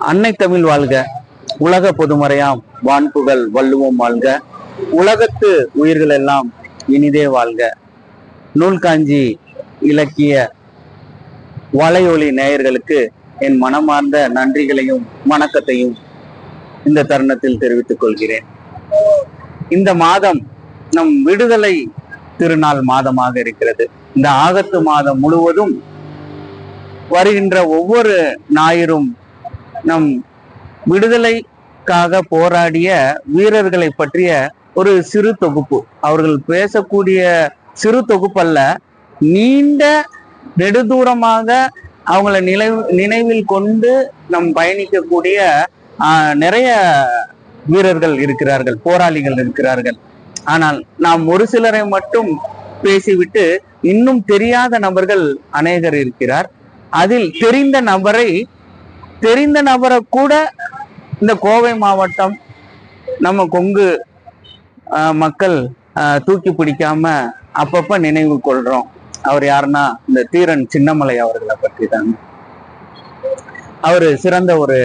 அன்னை தமிழ் வாழ்க, உலக பொதுமறையாம் வான்புகள் வள்ளுவம் வாழ்க, உலகத்து உயிர்கள் எல்லாம் இனிதே வாழ்க. நூல்காஞ்சி இலக்கிய வலையொலி நேயர்களுக்கு என் மனமார்ந்த நன்றிகளையும் வணக்கத்தையும் இந்த தருணத்தில் தெரிவித்துக் கொள்கிறேன். இந்த மாதம் நம் விடுதலை திருநாள் மாதமாக இருக்கிறது. இந்த ஆகத்து மாதம் முழுவதும் வருகின்ற ஒவ்வொரு ஞாயிறும் நம் விடுதலைக்காக போராடிய வீரர்களை பற்றிய ஒரு சிறு தொகுப்பு, அவர்கள் பேசக்கூடிய சிறு தொகுப்பல்ல, நீண்ட நெடுதூரமாக அவங்கள நினைவில் கொண்டு நம் பயணிக்கக்கூடிய நிறைய வீரர்கள் இருக்கிறார்கள், போராளிகள் இருக்கிறார்கள். ஆனால் நாம் ஒரு சிலரை மட்டும் பேசிவிட்டு இன்னும் தெரியாத நபர்கள் அநேகர் இருக்கிறார். அதில் தெரிந்த நபரை கூட இந்த கோவை மாவட்டம் நம்ம கொங்கு மக்கள் தூக்கி பிடிக்காம அப்பப்ப நினைவு கொள்றோம். அவர் யாருன்னா இந்த தீரன் சின்னமலை அவர்களை பற்றி தான். அவரு சிறந்த ஒரு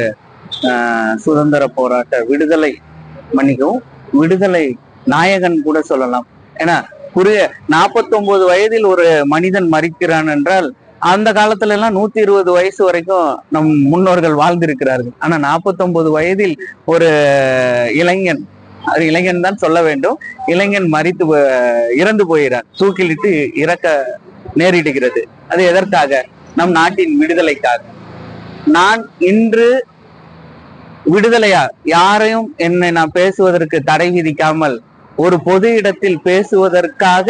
சுதந்திர போராட்ட விடுதலை நாயகன் கூட சொல்லலாம். ஏன்னா 49 வயதில் ஒரு மனிதன் மரிக்கிறான் என்றால், அந்த காலத்துல எல்லாம் 120 வயசு வரைக்கும் நம் முன்னோர்கள் வாழ்ந்திருக்கிறார்கள். ஆனா 49 வயதில் ஒரு இளைஞன், அது இளைஞன் தான் சொல்ல வேண்டும், இளைஞன் இறந்து போகிறார், தூக்கிலிட்டு இறக்க நேரிடுகிறது. அது எதற்காக? நம் நாட்டின் விடுதலைக்காக. நான் இன்று விடுதலையா யாரையும் நான் பேசுவதற்கு தடை விதிக்காமல் ஒரு பொது இடத்தில் பேசுவதற்காக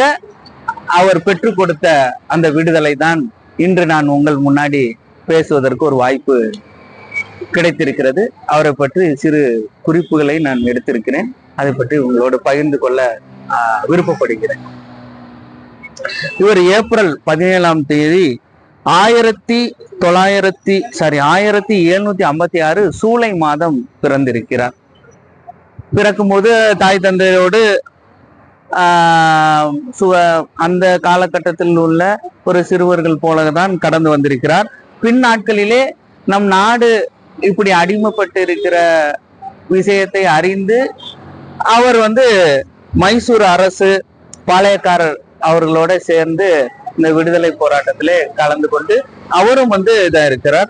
அவர் பெற்றுக் கொடுத்த அந்த விடுதலை தான் இன்று நான் உங்கள் முன்னாடி பேசுவதற்கு ஒரு வாய்ப்பு கிடைத்திருக்கிறது. அவரை பற்றி சிறு குறிப்புகளை நான் எடுத்திருக்கிறேன். அதை பற்றி உங்களோடு பகிர்ந்து கொள்ள விருப்பப்படுகிறேன். இவர் ஏப்ரல் 17ஆம் தேதி 1756 சூலை மாதம் பிறந்திருக்கிறார். பிறக்கும்போது தாய் தந்தையோடு அந்த காலகட்டத்தில் உள்ள ஒரு சிறுவர்கள் போலதான் கடந்து வந்திருக்கிறார். பின் நாட்களிலே நம் நாடு இப்படி அடிமைப்பட்டு இருக்கிற விஷயத்தை அறிந்து அவர் மைசூர் அரசு பாளையக்காரர் அவர்களோட சேர்ந்து இந்த விடுதலை போராட்டத்திலே கலந்து கொண்டு அவரும் இதா இருக்கிறார்.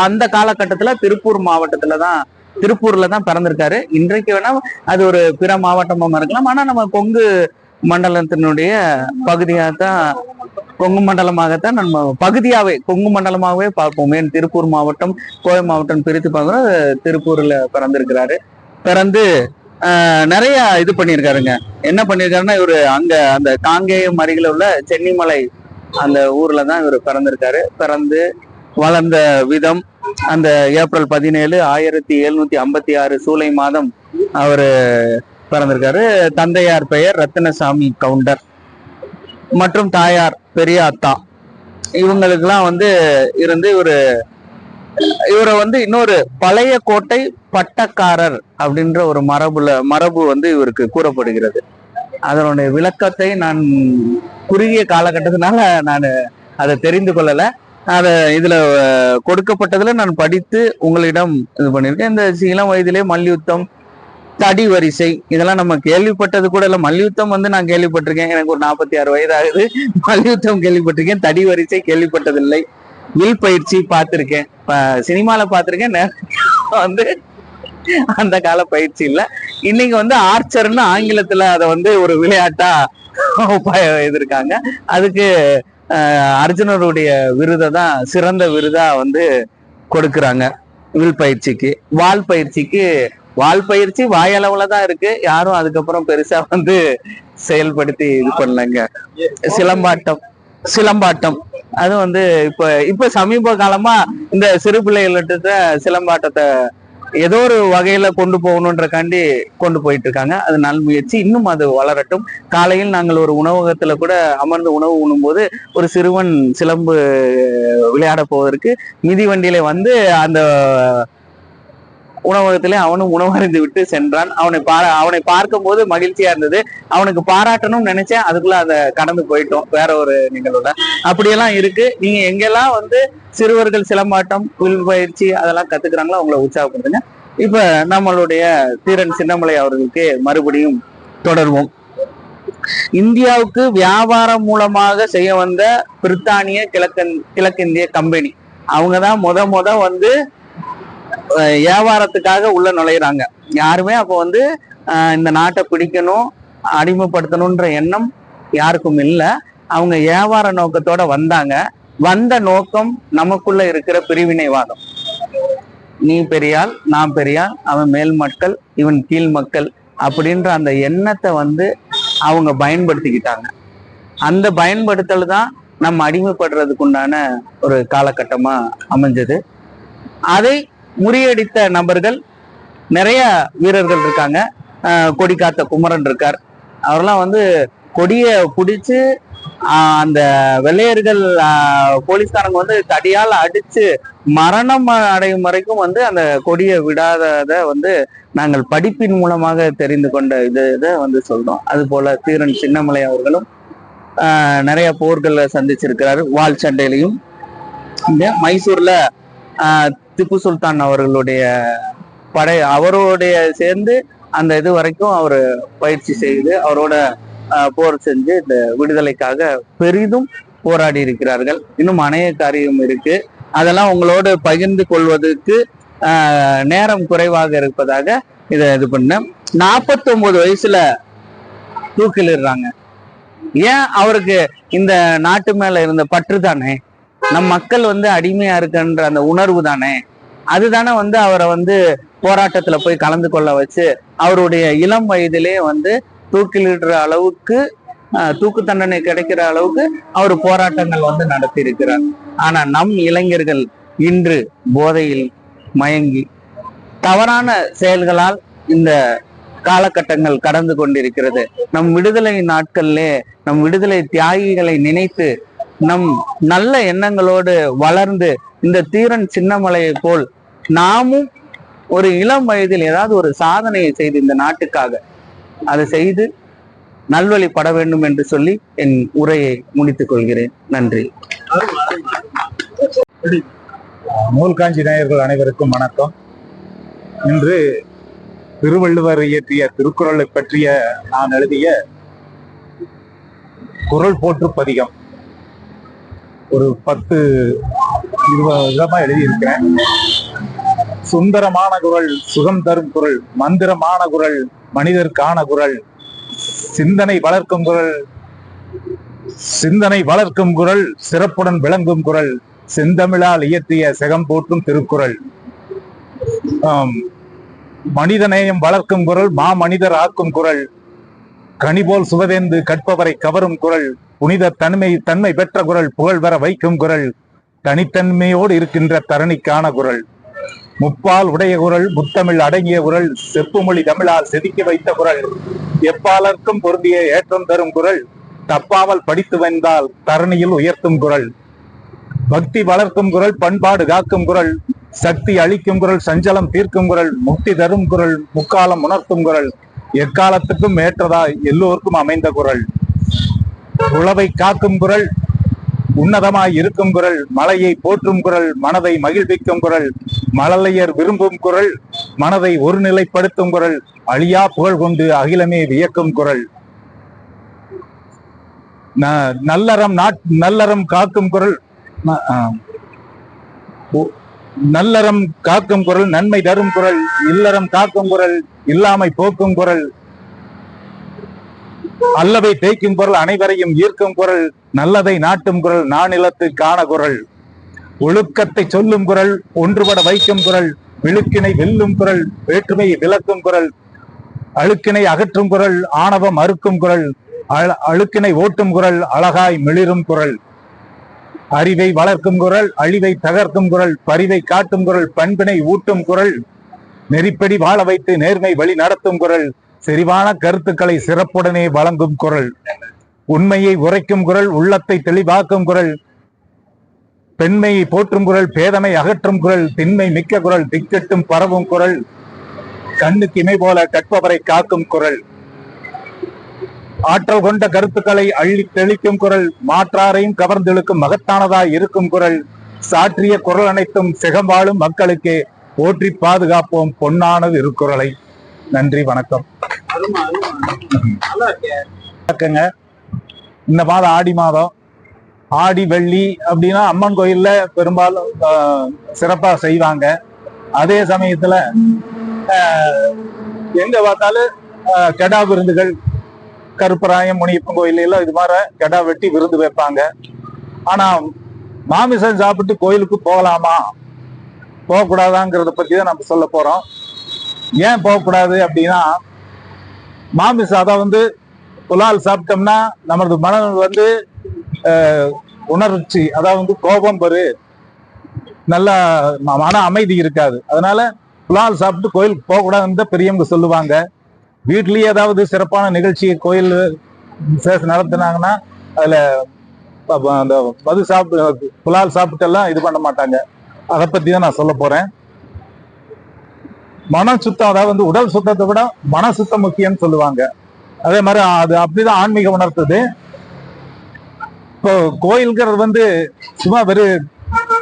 அந்த காலகட்டத்துல திருப்பூர்ல தான் பிறந்திருக்காரு. இன்றைக்கு வேணா அது ஒரு பிற மாவட்டமா இருக்கலாம். ஆனா நம்ம கொங்கு மண்டலத்தினுடைய கொங்கு மண்டலமாகத்தான் நம்ம கொங்கு மண்டலமாகவே பார்ப்போம். ஏன் திருப்பூர் மாவட்டம் கோவை மாவட்டம் பிரித்து பார்க்கிறோம். திருப்பூர்ல பிறந்திருக்கிறாரு. பிறந்து நிறைய இது பண்ணியிருக்காருங்க. என்ன பண்ணியிருக்காருன்னா, இவரு அங்க அந்த காங்கேயம் அருகில உள்ள சென்னிமலை அந்த ஊர்ல தான் இவர் பிறந்திருக்காரு. பிறந்து வளர்ந்த விதம் அந்த ஏப்ரல் 17 1756 சூலை மாதம் அவரு பிறந்திருக்காரு. தந்தையார் பெயர் ரத்தினசாமி கவுண்டர் மற்றும் தாயார் பெரியாத்தா. இவங்களுக்கெல்லாம் இருந்து இவரை இன்னொரு பழைய கோட்டை பட்டக்காரர் அப்படின்ற ஒரு மரபு இவருக்கு கூறப்படுகிறது. அதனுடைய விளக்கத்தை நான் குறுகிய காலகட்டத்தினால நான் அதை தெரிந்து கொள்ளல. அதை இதுல கொடுக்கப்பட்டதுல நான் படித்து உங்களிடம் இது பண்ணியிருக்கேன். இந்த இளம் வயதிலே மல்யுத்தம், தடி வரிசை, இதெல்லாம் நம்ம கேள்விப்பட்டது கூட இல்லை. மல்யுத்தம் நான் கேள்விப்பட்டிருக்கேன், எனக்கு ஒரு 46 வயது ஆகுது. மல்யுத்தம் கேள்விப்பட்டிருக்கேன், தடி வரிசை கேள்விப்பட்டதில்லை. வில் பயிற்சி பார்த்திருக்கேன், சினிமால பார்த்திருக்கேன். அந்த கால பயிற்சி இல்ல. இன்னைக்கு ஆர்ச்சர்னு ஆங்கிலத்துல அதை ஒரு விளையாட்டா இருக்காங்க. அதுக்கு அர்ஜுனருடைய விருதை தான் சிறந்த விருதா கொடுக்குறாங்க. வில் பயிற்சிக்கு, வால் பயிற்சி வாயளவுல தான் இருக்கு. யாரும் அதுக்கப்புறம் பெருசா செயல்படுத்தி இது பண்ணலங்க. சிலம்பாட்டம் அது இப்ப சமீப காலமா இந்த சிறு பிள்ளைகள்கிட்ட சிலம்பாட்டத்தை ஏதோ ஒரு வகையில கொண்டு போகணுன்றக்காண்டி கொண்டு போயிட்டு இருக்காங்க. அது நல்ல முயற்சி, இன்னும் அது வளரட்டும். காலையில் நாங்கள் ஒரு உணவகத்துல கூட அமர்ந்து உணவு உண்ணும்போது ஒரு சிறுவன் சிலம்பு விளையாட போவதற்கு மிதிவண்டியில அந்த உணவகத்திலே அவனும் உணவறிந்து விட்டு சென்றான். அவனை பார்க்கும் போது மகிழ்ச்சியா இருந்தது. அவனுக்கு பாராட்டணும்னு நினைச்சேன், அதுக்குள்ள அதை கடந்து போயிட்டோம் வேற ஒரு நிகழ்வுல. அப்படியெல்லாம் இருக்கு. நீங்க எங்கெல்லாம் சிறுவர்கள் சிலம்பாட்டம், வில் பயிற்சி அதெல்லாம் கத்துக்கிறாங்களோ அவங்கள உற்சாகப்படுத்துங்க. இப்ப நம்மளுடைய தீரன் சின்னமலை அவர்களுக்கு மறுபடியும் தொடர்வோம். இந்தியாவுக்கு வியாபாரம் மூலமாக செய்ய வந்த பிரித்தானிய கிழக்கிந்திய கம்பெனி அவங்கதான் முத வியாபாரத்துக்காக உள்ள நுழையிறாங்க. யாருமே அப்போ இந்த நாட்டை பிடிக்கணும், அடிமைப்படுத்தணும்ன்ற எண்ணம் யாருக்கும் இல்லை. அவங்க வியாபார நோக்கத்தோட வந்தாங்க. வந்த நோக்கம் நமக்குள்ள இருக்கிற பிரிவினைவாதம். நீ பெரியாள், நான் பெரியாள், அவன் மேல் மக்கள், இவன் கீழ் மக்கள் அப்படின்ற அந்த எண்ணத்தை அவங்க பயன்படுத்திக்கிட்டாங்க. அந்த பயன்படுத்தல் தான் நம்ம அடிமைப்படுறதுக்கு உண்டான ஒரு காலகட்டமா அமைஞ்சது. அதை முறியடித்த நபர்கள் நிறைய வீரர்கள் இருக்காங்க. கொடிக்காத்த குமரன் இருக்கார். அவரெல்லாம் கொடியை பிடிச்சு அந்த வெள்ளையர்கள் போலீஸ்காரங்க தடியால் அடிச்சு மரணம் அடையும் வரைக்கும் அந்த கொடியை விடாதத நாங்கள் படிப்பின் மூலமாக தெரிந்து கொண்ட இதை சொல்றோம். அது போல தீரன் சின்னமலை அவர்களும் நிறைய போர்களை சந்திச்சிருக்கிறாரு. வால் சண்டையிலையும் இந்த மைசூர்ல திப்பு சுல்தான் அவர்களுடைய அவருடைய சேர்ந்து அந்த இது வரைக்கும் அவர் பயிற்சி செய்து அவரோட போர் செஞ்சு இந்த விடுதலைக்காக பெரிதும் போராடி இருக்கிறார்கள். இன்னும் அநேக காரியம் இருக்கு. அதெல்லாம் உங்களோடு பகிர்ந்து கொள்வதற்கு நேரம் குறைவாக இருப்பதாக இதை இது பண்ண. 49 வயசுல தூக்கிலிடுறாங்க. ஏன்? அவருக்கு இந்த நாட்டு மேல இருந்த பற்று தானே, நம் மக்கள் அடிமையா இருக்குன்ற அந்த உணர்வு தானே, அதுதானே அவரை போராட்டத்துல போய் கலந்து கொள்ள வச்சு அவருடைய இளம் வயதிலே தூக்கிலிடுற அளவுக்கு, தூக்கு தண்டனை கிடைக்கிற அளவுக்கு அவர் போராட்டங்கள் நடத்தி இருக்கிறார். ஆனா நம் இளைஞர்கள் இன்று போதையில் மயங்கி தவறான செயல்களால் இந்த காலகட்டங்கள் கடந்து கொண்டிருக்கிறது. நம் விடுதலை நாட்களிலே நம் விடுதலை தியாகிகளை நினைத்து நம் நல்ல எண்ணங்களோடு வளர்ந்து இந்த தீரன் சின்னமலையை போல் நாமும் ஒரு இளம் வயதில் ஏதாவது ஒரு சாதனையை செய்து இந்த நாட்டுக்காக அதை செய்து நல்வழிப்பட வேண்டும் என்று சொல்லி என் உரையை முடித்துக் கொள்கிறேன். நன்றி. நூல்காஞ்சி நேயர்கள் அனைவருக்கும் வணக்கம். இன்று திருவள்ளுவர் இயற்றிய திருக்குறளை பற்றிய நான் எழுதிய குறள் போற்று பதிகம் ஒரு 10-20 விதமா எழுதியிருக்கிறேன். சுந்தரமான குறள், சுகம் தரும் குறள், மந்திரமான குறள், மனிதர்க்கான குறள், சிந்தனை வளர்க்கும் குறள், சிறப்புடன் விளங்கும் குறள், செந்தமிழால் இயற்றிய செகம் போற்றும் திருக்குறள், மனிதநேயம் வளர்க்கும் குறள், மாமனிதர் ஆக்கும் குறள், கனிபோல் சுவதேந்து கற்பவரை கவரும் குறள், புனித தன்மை பெற்ற குறள், புகழ் வர வைக்கும் குறள், தனித்தன்மையோடு இருக்கின்ற தரணிக்கான குறள், முப்பால் உடைய குறள், முத்தமிழ் அடங்கிய குறள், செப்புமொழி தமிழால் செதுக்கி வைத்த குறள், எப்பாலர்க்கும் பொருந்திய ஏற்றம் தரும் குறள், தப்பாமல் படித்து வந்தால் தரணியில் உயர்த்தும் குறள், பக்தி வளர்க்கும் குறள், பண்பாடு காக்கும் குறள், சக்தி அளிக்கும் குறள், சஞ்சலம் தீர்க்கும் குறள், முக்தி தரும் குறள், முக்காலம் உணர்த்தும் குறள், எக்காலத்துக்கும் ஏற்றதாய் எல்லோருக்கும் அமைந்த குறள், உளவை காக்கும் குறள், உன்னதமாய் இருக்கும் குறள், மலையை போற்றும் குறள், மனதை மகிழ்விக்கும் குறள், மழலையர் விரும்பும் குறள், மனதை ஒருநிலைப்படுத்தும் குறள், அழியா புகழ் கொண்டு அகிலமே வியக்கும் குறள், நல்லறம் காக்கும் குறள், நல்லறம் காக்கும் குறள், நன்மை தரும் குறள், இல்லறம் காக்கும் குறள், இல்லாமை போக்கும் குறள், அல்லவை தேய்க்கும் குறள், அனைவரையும் ஈர்க்கும் குறள், நல்லதை நாட்டும் குறள், நானிலத்து காண குறள், ஒழுக்கத்தை சொல்லும் குறள், ஒன்றுபட வைக்கும் குறள், விழுக்கினை வெல்லும் குறள், வேற்றுமையை விளக்கும் குறள், அழுக்கினை அகற்றும் குறள், ஆணவம் அறுக்கும் குறள், அழுக்கினை ஓட்டும் குறள், அழகாய் மிளிரும் குறள், அறிவை வளர்க்கும் குறள், அழிவை தகர்க்கும் குறள், பரிவை காட்டும் குறள், பண்பினை ஊட்டும் குறள், நெறிப்படி வாழ வைத்து நேர்மை வழி நடத்தும் குறள், செறிவான கருத்துக்களை சிறப்புடனே வழங்கும் குறள், உண்மையை உரைக்கும் குறள், உள்ளத்தை தெளிவாக்கும் குறள், பெண்மையை போற்றும் குறள், பேதமை அகற்றும் குறள், திண்மை மிக்க குறள், திக்கெட்டும் பரவும் குறள், கண்ணுக்கு இமை போல கற்பவரை காக்கும் குரல், ஆற்றல் கொண்ட கருத்துக்களை அள்ளி தெளிக்கும் குரல், மாற்றாரையும் கவர்ந்தெழுக்கும் மகத்தானதாய் இருக்கும் குரல், சாற்றிய குரல் அனைத்தும் சிகம்பாளும் மக்களுக்கு போற்றி பாதுகாப்போம் பொன்னானது இருக்குறளை. நன்றி, வணக்கம். இந்த மாதம் ஆடி மாதம், ஆடி வெள்ளி அப்படின்னா அம்மன் கோயில்ல பெரும்பாலும் சிறப்பா செய்வாங்க. அதே சமயத்துல எங்க பார்த்தாலும் கெடா விருந்துகள், கருப்பராயம் முனியப்பன் கோயில் எல்லாம் இது மாதிரி கெடா வெட்டி விருந்து வைப்பாங்க. ஆனா மாமிசம் சாப்பிட்டு கோயிலுக்கு போகலாமா போகக்கூடாதாங்கிறத பத்தி தான் நம்ம சொல்ல போறோம். ஏன் போகக்கூடாது அப்படின்னா, மாமிசம் அதை வந்து புலால் சாப்பிட்டோம்னா நமது மனம் வந்து உணர்ச்சி, அதாவது கோபம் வரு, நல்ல மன அமைதி இருக்காது. அதனால புலால் சாப்பிட்டு கோயிலுக்கு போகக்கூடாதுன்னு பெரியவங்க சொல்லுவாங்க. வீட்லயே ஏதாவது சிறப்பான நிகழ்ச்சி கோயில் விசேஷம் நடத்தினாங்கன்னா அதுல அந்த மது சாப்பிட்டு புலால் சாப்பிட்டெல்லாம் இது பண்ண மாட்டாங்க. அதை பத்தி தான் நான் சொல்ல போறேன். மன சுத்தம், அதாவது உடல் சுத்தத்தை விட மன சுத்தம் முக்கியம்னு சொல்லுவாங்க. அதே மாதிரி அது அப்படிதான் ஆன்மீகம் உணர்த்துது. இப்போ கோயில்கிறது வந்து சும்மா வெறும்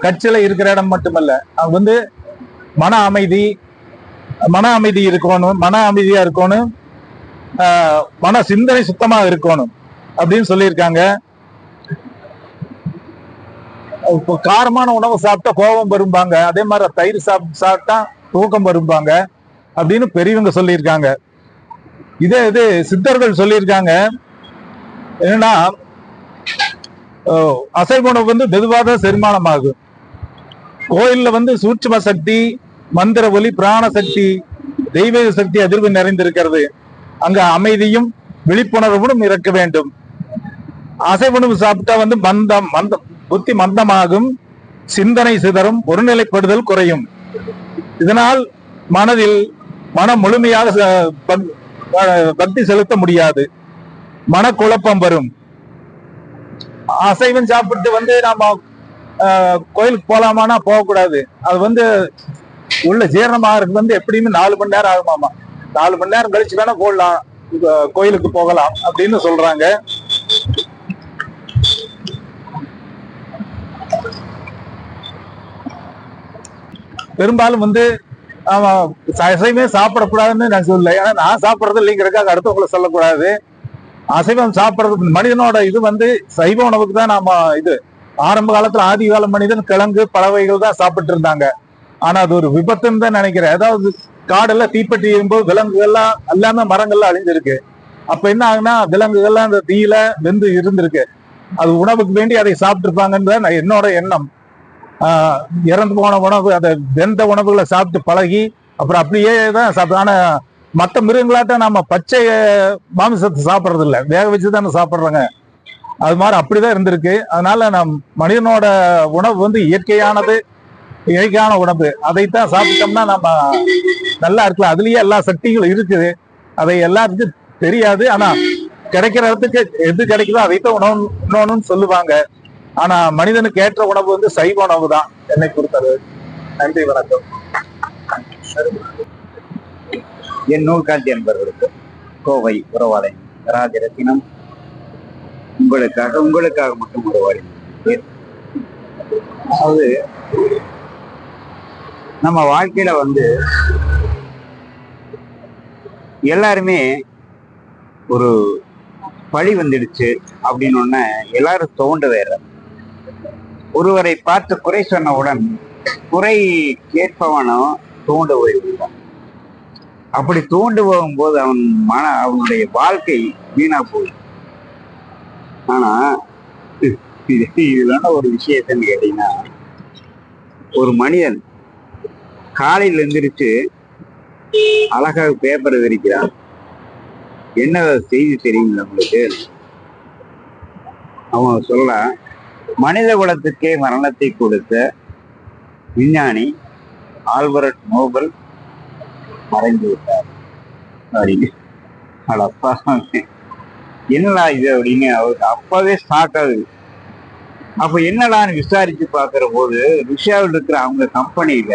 கட்சியில இருக்கிற இடம் மட்டுமல்ல, அது மன அமைதி இருக்கணும், மன அமைதியா இருக்கணும், மன சிந்தனை சுத்தமா இருக்கணும் அப்படின்னு சொல்லியிருக்காங்க. இப்போ காரமான உணவு சாப்பிட்டா கோபம் வரும்பாங்க, அதே மாதிரி தயிர் சாப்பிட்டா தூக்கம் வரும்பாங்க அப்படின்னு பெரியவங்க சொல்லியிருக்காங்க. இது சித்தர்கள் சொல்லியிருக்காங்க. என்னன்னா, அசைவ உணவு மெதுவாக செரிமானம் ஆகும். கோயில்ல சூட்சும சக்தி, மந்திர ஒலி, பிராண சக்தி, தெய்வீக சக்தி அதிர்வு நிறைந்திருக்கிறது. அங்க அமைதியும் விழிப்புணர்வும் இருக்க வேண்டும். அசைவ உணவு சாப்பிட்டா புத்தி மந்தமாகும், சிந்தனை சிதறும், ஒருநிலைப்படுதல் குறையும். இதனால் மனம் முழுமையாக பக்தி செலுத்த முடியாது, மனக்குழப்பம் வரும். அசைவம் சாப்பிட்டு நாம கோயிலுக்கு போலாமான்னா போகக்கூடாது. அது உள்ள ஜீரணமாக எப்படியுமே 4 மணி நேரம் ஆகுமாமா. 4 மணி நேரம் கழிச்சு வேணா போடலாம், கோயிலுக்கு போகலாம் அப்படின்னு சொல்றாங்க. பெரும்பாலும் அசைவமே சாப்பிடக்கூடாதுன்னு நான் சொல்லல. ஏன்னா நான் சாப்பிடறது இல்லைங்கிறதுக்காக அடுத்தவங்களை சொல்லக்கூடாது. அசைவம் சாப்பிடுறது மனிதனோட இது சைவ உணவுக்கு தான் நாம ஆரம்ப காலத்துல ஆதி கால மனிதன் கிழங்கு பறவைகள் தான் சாப்பிட்டு இருந்தாங்க. ஆனா அது ஒரு விபத்துன்னு தான் நினைக்கிறேன். அதாவது காடெல்லாம் தீப்பெட்டி எறும்போது விலங்குகள்லாம் எல்லாமே மரங்கள்லாம் அழிஞ்சிருக்கு. அப்ப என்ன ஆகுனா விலங்குகள்லாம் அந்த தீயில வெந்து இருந்திருக்கு. அது உணவுக்கு வேண்டி அதை சாப்பிட்டு இருப்பாங்கன்னு என்னோட எண்ணம். இறந்து போன உணவு, அதை வெந்த உணவுகளை சாப்பிட்டு பழகி அப்புறம் அப்படியே தான் சாப்பிட்டு. ஆனா மற்ற மிருகங்களாட்ட நம்ம பச்சை மாமிசத்தை சாப்பிட்றது இல்லை, வேக வச்சு தானே சாப்பிட்றாங்க. அது மாதிரி அப்படிதான் இருந்திருக்கு. அதனால மனிதனோட உணவு இயற்கையான உணவு. அதைத்தான் சாப்பிட்டோம்னா நம்ம நல்லா இருக்கலாம். அதுலயே எல்லா சக்திகளும் இருக்குது. அதை எல்லாருக்கும் தெரியாது. ஆனா கிடைக்கிற இடத்துக்கு எது கிடைக்குதோ அதைத்தான் உணவுன்னு சொல்லுவாங்க. ஆனா மனிதனுக்கு ஏற்ற உணவு சைவ உணவு தான் என்னை பொறுத்தது. நன்றி, வணக்கம். என் நூல்காட்சி என்பவர்களுக்கு கோவை உறவாடை ராஜரத்தினம் உங்களுக்காக மட்டும் உறவாடி. அதாவது நம்ம வாழ்க்கையில எல்லாருமே ஒரு பழி வந்துடுச்சு அப்படின்னு ஒண்ணு எல்லாரும் தோண்டு வேற. ஒருவரை பார்த்து குறை சொன்னவுடன் குறை கேட்பவனும் தோண்டு போய்விடுவான். அப்படி தோண்டு போகும்போது அவனுடைய வாழ்க்கை வீணா போகுது. ஆனா இதுல ஒரு விஷயத்தன்னு கேட்டீங்கன்னா, ஒரு மனிதன் காலையில் எழுந்திரிச்சு அழகாக பேப்பரை விரிக்கிறான். என்ன செய்தி தெரியுங்களா உங்களுக்கு? அவன் சொல்ல, மனித குலத்துக்கே மரணத்தை கொடுத்த விஞ்ஞானி ஆல்பர்ட் நோபல் மறைந்து விட்டார் அப்படின்னு. அப்பா என்னடா இது அப்படின்னு அவருக்கு அப்பவே ஸ்டார்ட் ஆகுது. அப்ப என்னடான்னு விசாரிச்சு பாக்குற போது ரஷ்யாவில் இருக்கிற அவங்க கம்பெனியில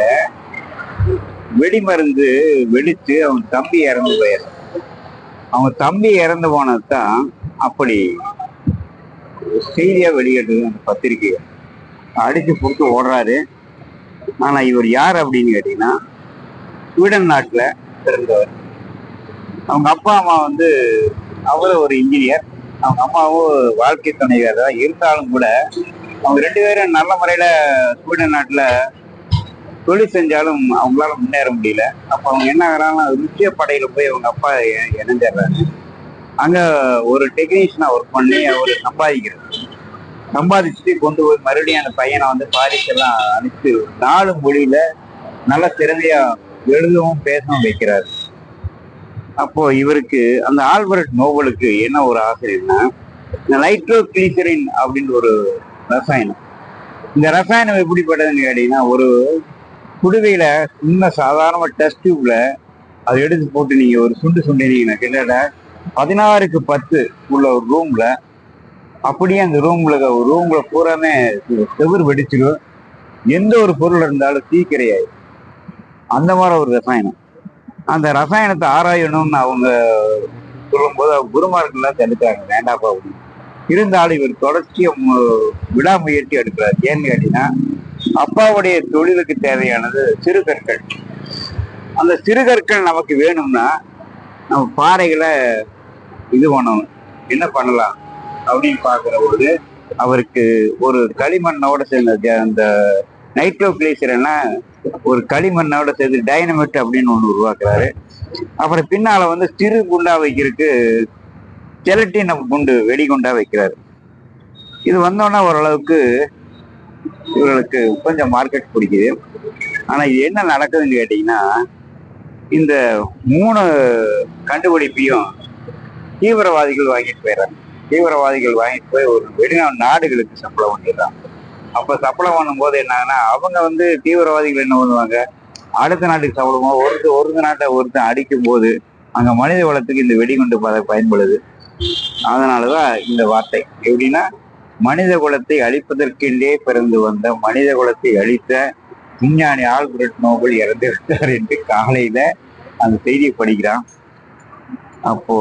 வெடிமருந்து வெடிச்சு அவன் தம்பி இறந்து போயிடும். அவன் தம்பி இறந்து போனதுதான் அப்படி செய்தியா வெளியிடுறது அந்த பத்திரிகை. அடிச்சு போட்டு ஓடுறாரு. ஆனா இவர் யார் அப்படின்னு கேட்டீங்கன்னா ஸ்வீடன் நாட்டுல பிறந்தவர். அவங்க அப்பா அம்மா வந்து அவரும் ஒரு இன்ஜினியர், அவங்க அம்மாவும் வாழ்க்கை துணைவர் தான். இருந்தாலும் கூட அவங்க 2 பேரும் நல்ல முறையில ஸ்வீடன் நாட்டுல தொழில் செஞ்சாலும் அவங்களால முன்னேற முடியல. அப்ப அவங்க என்ன ஆகிறாங்கன்னா ருஷ்ய படையில போய் அவங்க அப்பா இணைஞ்சிடுறாரு. அங்க ஒரு டெக்னீஷியனா ஒர்க் பண்ணி அவரு சம்பாதிச்சுட்டு கொண்டு போய் மறுபடியும் அந்த பையனை வந்து பாரிஸ் எல்லாம் அனுப்பிச்சு 4 மொழியில நல்ல திறமையா எழுதவும் பேசவும் வைக்கிறாரு. அப்போ இவருக்கு அந்த ஆல்பர்ட் நோபலுக்கு என்ன ஒரு ஆசைன்னா, இந்த நைட்ரோகிளிசரின் அப்படின்னு ஒரு ரசாயனம். இந்த ரசாயனம் எப்படிப்பட்டதுன்னு கேட்டீங்கன்னா, ஒரு குடுவையில சின்ன சாதாரண டெஸ்ட் டியூப்ல அதை எடுத்து போட்டு நீங்க ஒரு சுண்டினீங்கன்னா கிட்டத்தட்ட 16க்கு 10 உள்ள ஒரு ரூம்ல, அப்படியே அந்த ரூம்ல பூராமே செவுரு வெடிச்சிடும். எந்த ஒரு பொருள் இருந்தாலும் தீக்கிரையாயிடும். அந்த மாதிரி ஒரு ரசாயனம். அந்த ரசாயனத்தை ஆராயணும்னு அவங்க சொல்லும்போது அவங்க குருமார்கள்லாம் தடுக்கிறாங்க, வேண்டாப்பா அப்படின்னு. இருந்தாலும் இவர் தொடர்ச்சியை விடாமுயற்சி எடுக்கிறார். ஏன்னு கேட்டீங்கன்னா, அப்பாவுடைய தொழிலுக்கு தேவையானது சிறுகற்கள். அந்த சிறுகற்கள் நமக்கு வேணும்னா நம்ம பாறைகளை இது பண்ணணும். என்ன பண்ணலாம் அப்படின்னு பார்க்கிற போது அவருக்கு ஒரு களிமண்ணோட சேர்ந்த அந்த நைட்ரோகிளிசரன்னா ஒரு களிமண்ணோட சேர்ந்து டைனமைட் அப்படின்னு ஒண்ணு உருவாக்குறாரு. அப்புறம் பின்னால வந்து சிறு குண்டா வைக்கிறதுக்கு ஜெலட்டின் குண்டு வெடிகுண்டா வைக்கிறாரு. இது வந்தோன்னா ஓரளவுக்கு இவர்களுக்கு கொஞ்சம் மார்க்கெட் பிடிக்குது. ஆனா இது என்ன நடக்குதுன்னு கேட்டீங்கன்னா, இந்த 3 கண்டுபிடிப்பையும் தீவிரவாதிகள் வாங்கிட்டு போயிடறாங்க. தீவிரவாதிகள் வாங்கிட்டு போய் ஒரு வெளிநாடுகளுக்கு சப்ளை பண்ணிடுறாங்க. அப்ப சப்ளை பண்ணும்போது என்னன்னா, அவங்க வந்து தீவிரவாதிகள் என்ன பண்ணுவாங்க, அடுத்த நாட்டுக்கு சப்ளை ஒரு நாட்டை ஒருத்தன் அடிக்கும் போது அங்க மனித வளத்துக்கு இந்த வெடிகுண்டு பயன்படுது. அதனாலதான் இந்த வார்த்தை எப்படின்னா, மனித குலத்தை அழிப்பதற்கென்றே பிறந்து வந்த மனித குலத்தை அழித்த விஞ்ஞானி ஆல்பர்ட் நோபல் இறந்து விட்டார் என்று காலையில அந்த செய்தியை படிக்கிறான். அப்போ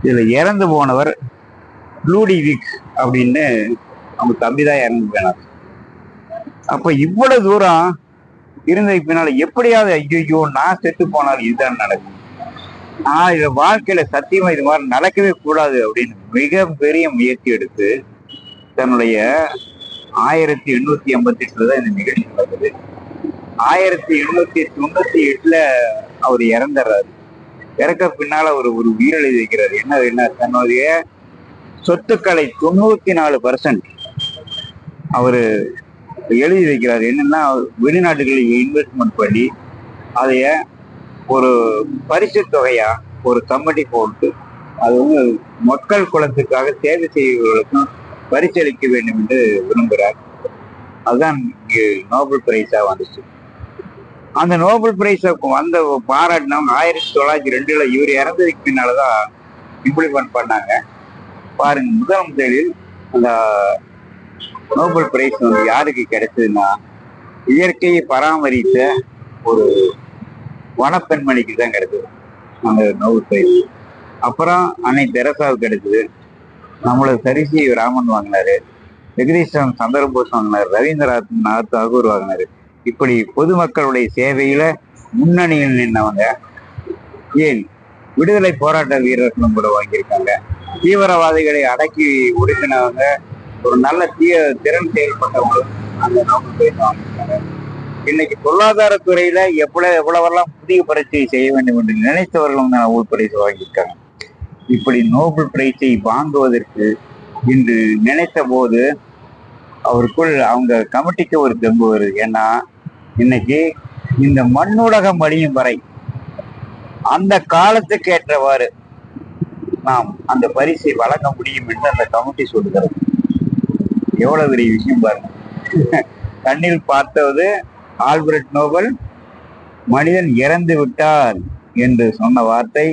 இதுல இறந்து போனவர் லூடிவிக் அப்படின்னு அவங்க தம்பிதான் இறந்து போனார். அப்ப இவ்வளவு தூரம் இருந்ததுக்கு பின்னால எப்படியாவது ஐயோ நான் செத்து போனாலும் இதுதான் நடக்கும், நான் இத வாழ்க்கையில சத்தியமா இது மாதிரி நடக்கவே கூடாது அப்படின்னு மிக பெரிய முயற்சி எடுத்து தன்னுடைய 1888 தான் இந்த நிகழ்ச்சி நடக்குது. 1898 அவர் இறந்துறாரு. இறக்க பின்னால ஒரு உயிர் எழுதி வைக்கிறார். என்ன தன்னுடைய சொத்துக்களை 94% அவரு எழுதி வைக்கிறார். என்னன்னா, வெளிநாட்டுகளில் இன்வெஸ்ட்மெண்ட் பண்ணி அதைய ஒரு பரிசு தொகையா ஒரு கமிட்டி போட்டு அது வந்து மக்கள் குலத்துக்காக சேவை செய்வர்களுக்கும் பரிசளிக்க வேண்டும் என்று விரும்புகிறார். அதுதான் இங்கு நோபல் பிரைஸா வந்துச்சு. அந்த நோபல் பிரைஸ வந்த பாராட்டினவங்க 1902 இவர் இறந்ததுக்கு பின்னாலதான் இம்ப்ளிமெண்ட் பண்ணாங்க. பாருங்க, முதலில் அந்த நோபல் பிரைஸ் வந்து யாருக்கு கிடைச்சதுன்னா, இயற்கையை பராமரித்த ஒரு வனப்பெண்மணிக்கு தான் கிடைச்சது அந்த நோபல் பிரைஸ். அப்புறம் அன்னை தெரசாவுக்கு கிடைச்சது. நம்மளுக்கு சரிசி ராமன் வாங்கினாரு, ஜெகதீஷன் சந்திரபோஸ் வாங்கினாரு, ரவீந்திரநாத் தாகூர் வாங்கினாரு. இப்படி பொதுமக்களுடைய சேவையில முன்னணியில் நின்றவங்க. ஏன் விடுதலை போராட்ட வீரர்களும் கூட வாங்கியிருக்காங்க. தீவிரவாதிகளை அடக்கி ஒடுக்கினவங்க, ஒரு நல்ல திறன் செயல்பட்டவங்களும் அந்த நோபல் பிரைஸ் வாங்கியிருக்காங்க. இன்னைக்கு பொருளாதாரத்துறையில எவ்வளவெல்லாம் புதிய பரீட்சை செய்ய வேண்டும் என்று நினைத்தவர்களும் நோபல் பிரைஸ் வாங்கியிருக்காங்க. இப்படி நோபல் பிரைஸை வாங்குவதற்கு இன்று நினைத்த போது அவருக்குள் அவங்க கமிட்டிக்கு ஒரு தெம்பு வருது. ஏன்னா இன்னைக்கு இந்த மண்ணுலகம் அழியும் வரை அந்த காலத்துக்கு ஏற்றவாறு நாம் அந்த பரிசை வழங்க முடியும் என்று அந்த கமிட்டி சொல்லுகிறது. எவ்வளவு பெரிய விஷயம் பாருங்க. கண்ணில் பார்த்தது ஆல்பர்ட் நோபல் மனிதன் இறந்து விட்டார் என்று சொன்ன வார்த்தை,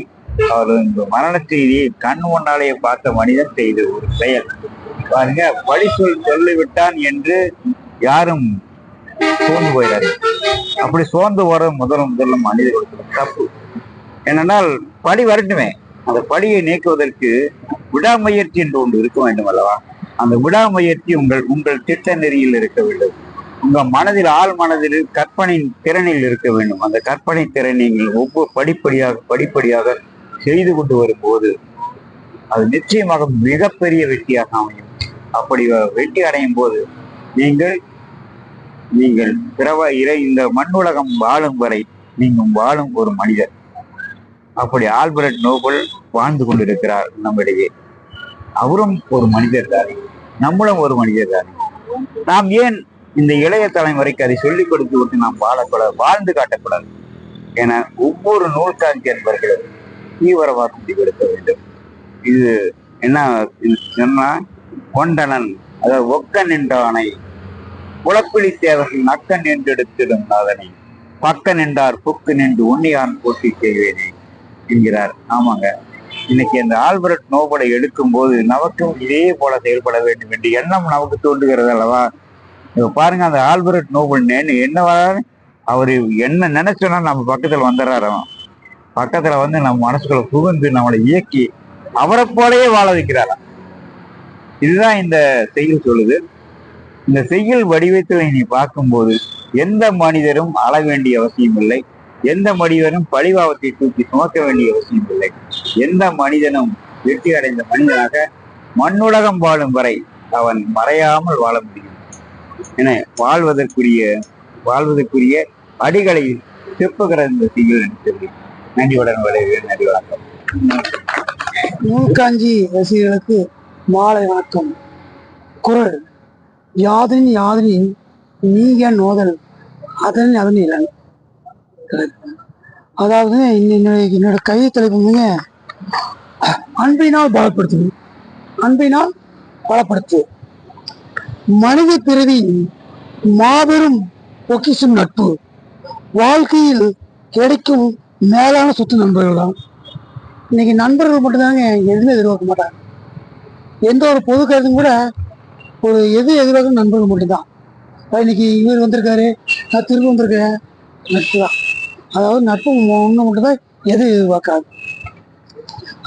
அவர் இந்த மரண செய்தியை கண் முன்னாலேயே பார்த்த மனிதன் செய்த ஒரு செயல் பாருங்க. பழி சொல்லிவிட்டான் என்று யாரும் சோர்ந்து போயிடாது. அப்படி சோர்ந்து வர முதல்ல மனிதர்களுக்கு தப்பு என்னென்னால் படி வரட்டுமே, அந்த படியை நீக்குவதற்கு விடாமுயற்சி என்று ஒன்று இருக்க வேண்டும் அல்லவா? அந்த விடாமுயற்சி உங்கள் திட்ட நெறியில் இருக்க வேண்டும். உங்க மனதில் ஆள் மனதில் கற்பனை திறனில் இருக்க வேண்டும். அந்த கற்பனை திறனை நீங்கள் ஒவ்வொரு படிப்படியாக செய்து கொண்டு வரும்போது அது நிச்சயமாக மிகப்பெரிய வெற்றியாக அமையும். அப்படி வெற்றி அடையும் போது நீங்கள் இந்த மண்ணுலகம் வாழும் வரை நீங்கள் வாழும் ஒரு மனிதர். அப்படி ஆல்பர்ட் நோபல் வாழ்ந்து கொண்டிருக்கிறார் நம்மிடையே. அவரும் ஒரு மனிதர் தானே, நம்மளும் ஒரு மனிதர் தானே. நாம் ஏன் இந்த இளைய தலைமுறைக்கு அதை சொல்லிக் கொடுத்து விட்டு நாம் வாழக்கூடாது, வாழ்ந்து காட்டக்கூடாது என ஒவ்வொரு நூற்றாண்டு என்பவர்களும் தீவிரமாக முடிவெடுக்க வேண்டும். இது என்ன சொன்னா, கொண்டனன் அதாவது ஒக்கன் என்றானை குளப்பிலி தேவர்கள் நக்கன் என்று எடுத்திடும் அதனை பக்கன் என்றார் புக்கு நின்று உன்னியான் போட்டி செய்வேனே என்கிறார். ஆமாங்க, இன்னைக்கு அந்த ஆல்பர்ட் நோபலை எடுக்கும் போது நமக்கும் இதே போல செயல்பட வேண்டும் என்று எண்ணம் நமக்கு தோன்றுகிறது அல்லவா? பாருங்க, அந்த ஆல்பர்ட் நோபல் என்ன அவரு என்ன நினைச்சோன்னா நம்ம பக்கத்துல வந்துடுறாரு. பக்கத்துல வந்து நம்ம மனசுக்குள்ள புகுந்து நம்மளை இயக்கி அவரை போலவே வாழ வைக்கிறாராம். இதுதான் இந்த செய்யுள் சொல்லுது. இந்த செய்யுள் வடிவத்தில் நீ பார்க்கும்போது எந்த மனிதரும் அழ வேண்டிய அவசியம் இல்லை, எந்த மனிதனும் பழிபாவத்தை தூக்கி சுமக்க வேண்டிய அவசியம் இல்லை. எந்த மனிதனும் வெற்றி அடைந்த மனிதனாக மண்ணுலகம் வாழும் வரை அவன் மறையாமல் வாழ முடியும் என வாழ்வதற்குரிய அடிகளை செப்புகிற இந்த செய்யுள் சொல்லி நன்றியுடன் விளைவுகள். நன்றி, வணக்கம். நூல்காஞ்சி ரசிகர்களுக்கு மாலை வணக்கம். குறள் யாதனின் நீங்க நோதல் அதன் இளன். அதாவது என்னோட கை தலைப்புங்க, அன்பினால் பலப்படுத்துது. அன்பினால் பலப்படுத்து. மனித பிறவி மாபெரும் பொக்கிஷம் நட்பு. வாழ்க்கையில் கிடைக்கும் மேலான சொத்து நண்பர்கள் தான். இன்னைக்கு நண்பர்கள் மட்டும்தாங்க எதுவுமே எதிர்பார்க்க மாட்டாங்க. எந்த ஒரு பொது கருத்தும் கூட ஒரு எதிர்பார்க்கும் நண்பர்கள் மட்டும்தான். இன்னைக்கு இவர் வந்திருக்காரு, நான் திரும்ப வந்திருக்கேன், நட்பு தான். அதாவது நட்பு ஒன்று மட்டும்தான் எதிர்பார்க்காது.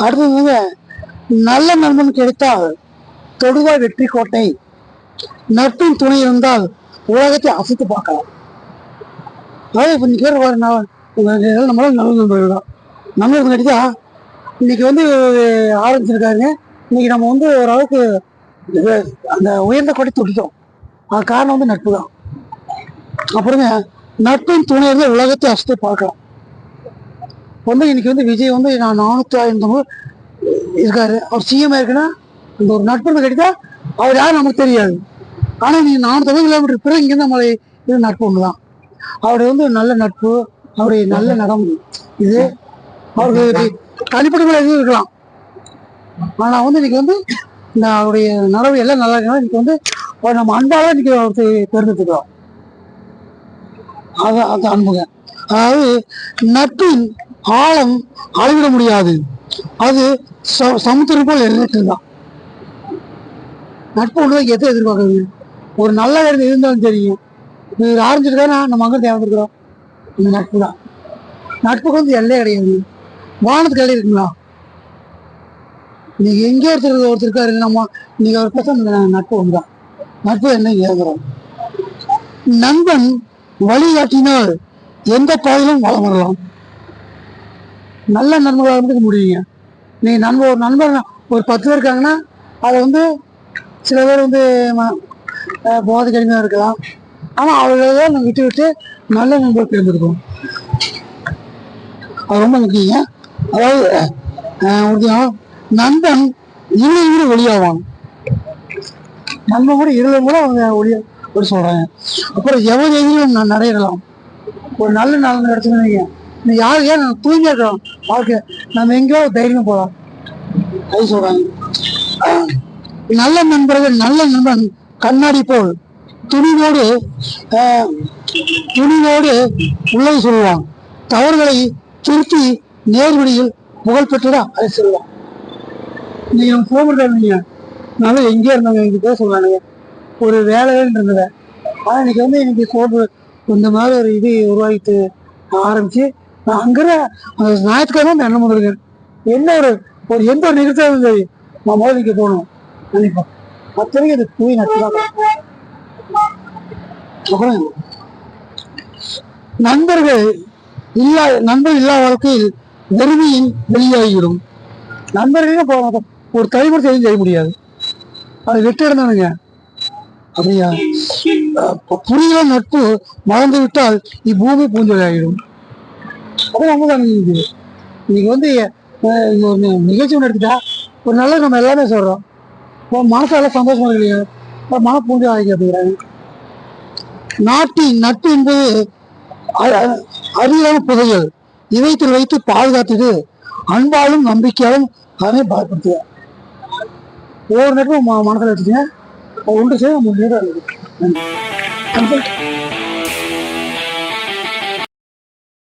அடுத்ததுங்க, நல்ல நண்பன் கிடைத்தால் தொடுவாய் வெற்றி கோட்டை. நட்பின் துணை இருந்தால் உலகத்தை அசைத்து பார்க்கலாம். அதாவது இப்போ நீங்க நம்மளால நல்ல நண்பர்கள் தான். நண்பர்கள் கிடைத்தா இன்னைக்கு வந்து ஆரம்பிச்சிருக்காருங்க. இன்னைக்கு நம்ம வந்து ஓரளவுக்கு அந்த உயர்ந்த கொடை தொட்டுட்டோம். அது காரணம் வந்து நட்பு தான். அப்புறங்க நட்பின் துணை இருந்தால் உலகத்தை அசைத்து பார்க்கலாம். வந்து இன்னைக்கு வந்து விஜய் வந்து நான் 450 இருக்காரு, அவர் சிஎம் இருக்குன்னா அந்த ஒரு நட்பு கிடைத்தா அவர் யாரும் நமக்கு தெரியாது. ஆனா நீங்க 450 கிலோமீட்டர் பிறகு இங்கிருந்து நம்மளை இது நட்பு ஒண்ணுதான். அவருடைய வந்து நல்ல நட்பு, அவருடைய நல்ல நடைமுறை இது அவருக்கு தனிப்பட்ட முறை எதுவும் இருக்கலாம். ஆனா வந்து இன்னைக்கு வந்து இந்த அவருடைய நடவு எல்லாம் நல்லா இருக்கா. இன்னைக்கு வந்து நம்ம அன்பால இன்னைக்கு அவருக்கு பெருந்துக்கிறோம். அது அன்புங்க. அதாவது நட்பின் ஆழம் அளவிட முடியாது. அது சமுத்திரம் போல் எல்லைட்டு தான். நட்பு ஒன்று எதை எதிர்பார்க்குறது? ஒரு நல்ல இடத்துல இருந்தாலும் தெரியும். இது ஆரம்பிச்சிருக்காருன்னா நம்ம அங்கே தேவைக்கிறோம். இந்த நட்பு தான். நட்புக்கு வந்து எல்லை கிடையாது. வானத்துக்கு எல்லை இருக்குங்களா? நீங்க எங்கே ஒருத்தர் இருக்காரு, நம்ம நீங்க ஒரு பசங்க நட்பு ஒன்றுதான். நட்பு என்ன ஏங்குறோம். நண்பன் வழிகாட்டினால் எந்த பாதையிலும் வளம் வரலாம். நல்ல நண்பர்களாக இருந்துக்க முடியுங்க. நீங்க ஒரு நண்பர் ஒரு 10 பேர் இருக்காங்கன்னா அதை வந்து சில பேர் வந்து போதை கடுமையாக இருக்கலாம். ஆனால் அவர்களதான் நம்ம விட்டு நல்ல நண்பர் தேர்ந்தெடுக்கணும். அது ரொம்ப முக்கியங்க. அதாவது நண்பன் இருளை ஒளியாவான். நண்பன் கூட இருளை கூட அவங்க ஒளிய சொல்றாங்க. அப்புறம் எவ்வளவு எதிரும் நடையிடலாம். ஒரு நல்ல நலன் எடுத்துக்கணும். நீ யாரு ஏன் தூய்மையா இருக்கலாம் வாழ்க்கை, நம்ம எங்கேயோ தைரியமா போகலாம். அது சொல்றாங்க. நல்ல நண்பன் கண்ணாடி போல் துணிவோடு உள்ளதை சொல்லுவான். தவறுகளை திருத்தி நேர்வழியில் புகழ் பெற்றதா அதை சொல்லுவான். நீங்க போக முடியாது. நல்லா எங்கேயோ இருந்தாங்க, எனக்கு பேச சொல்றானுங்க. ஒரு வேலைன்னு இருந்தது. ஆனா இன்னைக்கு வந்து எனக்கு இந்த மாதிரி ஒரு இது உருவாகிட்டு ஆரம்பிச்சு நான் அங்கே அந்த ஞாயிற்றுக்கிழமை அந்த எண்ணம் முதல்கள் என்ன ஒரு எந்த ஒரு நிகழ்ச்சியாலும் சரி நான் மோதிக்க போகணும் நினைப்பேன். அத்தனைக்கும் அது தூய் நட்பு தான். அப்புறம் நண்பர்கள் இல்லா வாழ்க்கையில் வெறுமையின் வெளியாகிவிடும். நண்பர்களே போக ஒரு தலைமுறை செய்ய முடியாது, அது வெற்றி இருந்தானுங்க. அப்படியா புரிதல நட்பு மறந்து விட்டால் இப்பூமி பூஞ்சொலி ஆகிடும். அது நம்ம தான் இன்னைக்கு வந்து நிகழ்ச்சி ஒன்று எடுத்துட்டா ஒரு நல்ல நம்ம எல்லாமே சொல்றோம், மனசால சந்தோஷமா இல்லையா, மன பூஞ்சை ஆகி அப்படிங்கிறாங்க. நாட்டின் நட்பு என்பது அறியாம புதையல், இதயத்தில் வைத்து பாதுகாத்தது அன்பாலும் நம்பிக்கையாலும் அதனை பலப்படுத்துக. ஒவ்வொரு நட்பும் மனசில் வச்சுங்க, ஒன்று செய்ய நம்ம